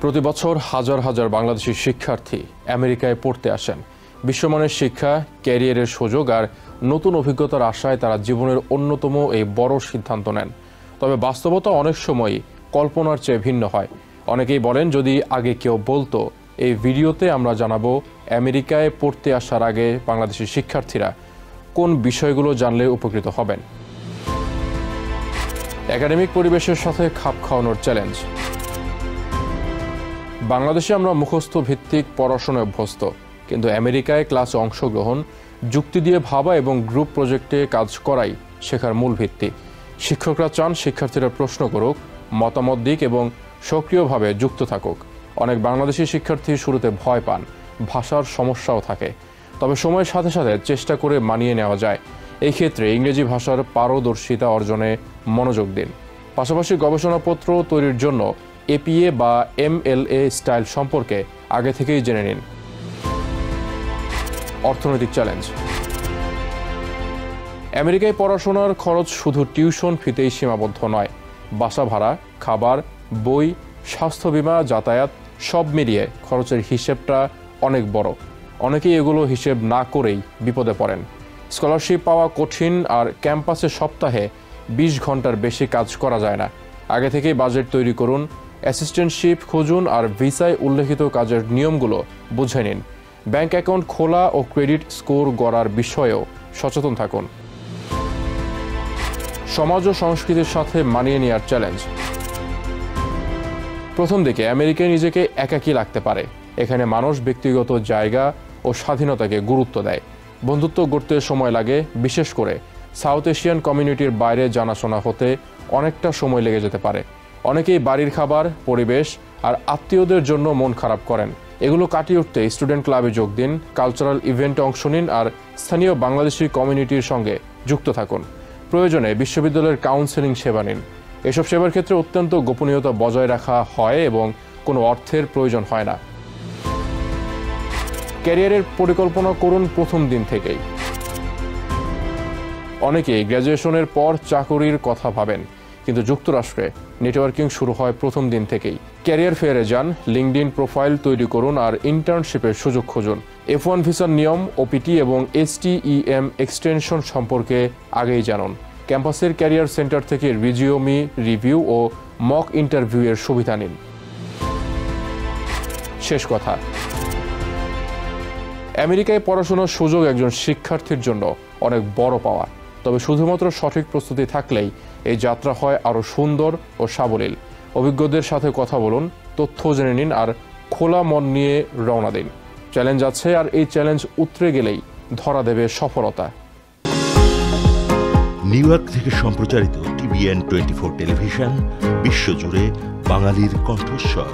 প্রতি বছর হাজার হাজার বাংলাদেশি শিক্ষার্থী আমেরিকায় পড়তে আসেন। বিশ্বমানের শিক্ষা, ক্যারিয়ারের সুযোগ আর নতুন অভিজ্ঞতার আশায় তারা জীবনের অন্যতম এই বড় সিদ্ধান্ত নেন। তবে বাস্তবতা অনেক সময়ই কল্পনার চেয়ে ভিন্ন হয়। অনেকেই বলেন, যদি আগে কেউ বলতো। এই ভিডিওতে আমরা জানাবো আমেরিকায় পড়তে আসার আগে বাংলাদেশি শিক্ষার্থীরা কোন বিষয়গুলো জানলে উপকৃত হবেন। একাডেমিক পরিবেশের সাথে খাপ খাওয়ানোর চ্যালেঞ্জ। বাংলাদেশে আমরা মুখস্থ ভিত্তিক পড়াশোনায় অভ্যস্ত, কিন্তু আমেরিকায় ক্লাসে অংশগ্রহণ, যুক্তি দিয়ে ভাবা এবং গ্রুপ প্রজেক্টে কাজ করাই শেখার মূল ভিত্তি। শিক্ষকরা চান শিক্ষার্থীরা প্রশ্ন করুক, মতামত দিক এবং সক্রিয়ভাবে যুক্ত থাকুক। অনেক বাংলাদেশি শিক্ষার্থী শুরুতে ভয় পান, ভাষার সমস্যাও থাকে, তবে সময়ের সাথে সাথে চেষ্টা করে মানিয়ে নেওয়া যায়। এই ক্ষেত্রে ইংরেজি ভাষার পারদর্শিতা অর্জনে মনোযোগ দিন। পাশাপাশি গবেষণাপত্র তৈরির জন্য এপিএ বা এমএলএ স্টাইল সম্পর্কে আগে থেকেই জেনে নিন। অর্থনৈতিক চ্যালেঞ্জ। আমেরিকায় পড়াশোনার খরচ শুধু টিউশন ফিতেই সীমাবদ্ধ নয়। বাসা ভাড়া, খাবার, বই, স্বাস্থ্য বীমা, যাতায়াত সব মিলিয়ে খরচের হিসেবটা অনেক বড়। অনেকেই এগুলো হিসেব না করেই বিপদে পড়েন। স্কলারশিপ পাওয়া কঠিন, আর ক্যাম্পাসে সপ্তাহে 20 ঘন্টার বেশি কাজ করা যায় না। আগে থেকেই বাজেট তৈরি করুন, অ্যাসিস্ট্যান্টশিপ খুঁজুন আর ভিসায় উল্লেখিত কাজের নিয়মগুলো বুঝে নিন। ব্যাংক অ্যাকাউন্ট খোলা ও ক্রেডিট স্কোর গড়ার বিষয়েও সচেতন থাকুন। সমাজ ও সংস্কৃতির সাথে মানিয়ে নেওয়ার চ্যালেঞ্জ। প্রথম দিকে আমেরিকায় নিজেকে একাকী লাগতে পারে। এখানে মানুষ ব্যক্তিগত জায়গা ও স্বাধীনতাকে গুরুত্ব দেয়। বন্ধুত্ব গড়তে সময় লাগে, বিশেষ করে সাউথ এশিয়ান কমিউনিটির বাইরে জানাশোনা হতে অনেকটা সময় লেগে যেতে পারে। অনেকেই বাড়ির খাবার, পরিবেশ আর আত্মীয়দের জন্য মন খারাপ করেন। এগুলো কাটিয়ে উঠতে স্টুডেন্ট ক্লাবে যোগ দিন, কালচারাল ইভেন্টে অংশ নিন আর স্থানীয় বাংলাদেশি কমিউনিটির সঙ্গে যুক্ত থাকুন। প্রয়োজনে বিশ্ববিদ্যালয়ের কাউন্সেলিং সেবা নিন। এসব সেবার ক্ষেত্রে অত্যন্ত গোপনীয়তা বজায় রাখা হয় এবং কোনো অর্থের প্রয়োজন হয় না। ক্যারিয়ারের পরিকল্পনা করুন প্রথম দিন থেকেই। অনেকেই গ্র্যাজুয়েশনের পর চাকরির কথা ভাবেন, কিন্তু যুক্তরাষ্ট্রে নেটওয়ার্কিং শুরু হয় প্রথম দিন থেকেই। ক্যারিয়ার ফেয়ারে যান, লিঙ্কডইন প্রোফাইল তৈরি করুন আর ইন্টার্নশিপের সুযোগ খুঁজুন। F1 ভিসার নিয়ম, ওপিটি এবং STEM এক্সটেনশন সম্পর্কে আগেই জানুন। ক্যাম্পাসের ক্যারিয়ার সেন্টার থেকে রিজিওমি রিভিউ ও মক ইন্টারভিউয়ের সুবিধা নিন। শেষ কথা, আমেরিকায় পড়াশোনার সুযোগ একজন শিক্ষার্থীর জন্য অনেক বড় পাওয়া। তবে শুধুমাত্র সঠিক প্রস্তুতি থাকলেই এই যাত্রা হয় আরও সুন্দর ও সাবলীল। অভিজ্ঞদের সাথে কথা বলুন, তথ্য জেনে নিন আর খোলা মন নিয়ে রওনা দিন। চ্যালেঞ্জ আছে, আর এই চ্যালেঞ্জ উতরে গেলেই ধরা দেবে সফলতা। নিউ ইয়র্ক থেকে সম্প্রচারিত TVN 24 টেলিভিশন বিশ্বজুড়ে বাঙালির কণ্ঠস্বর।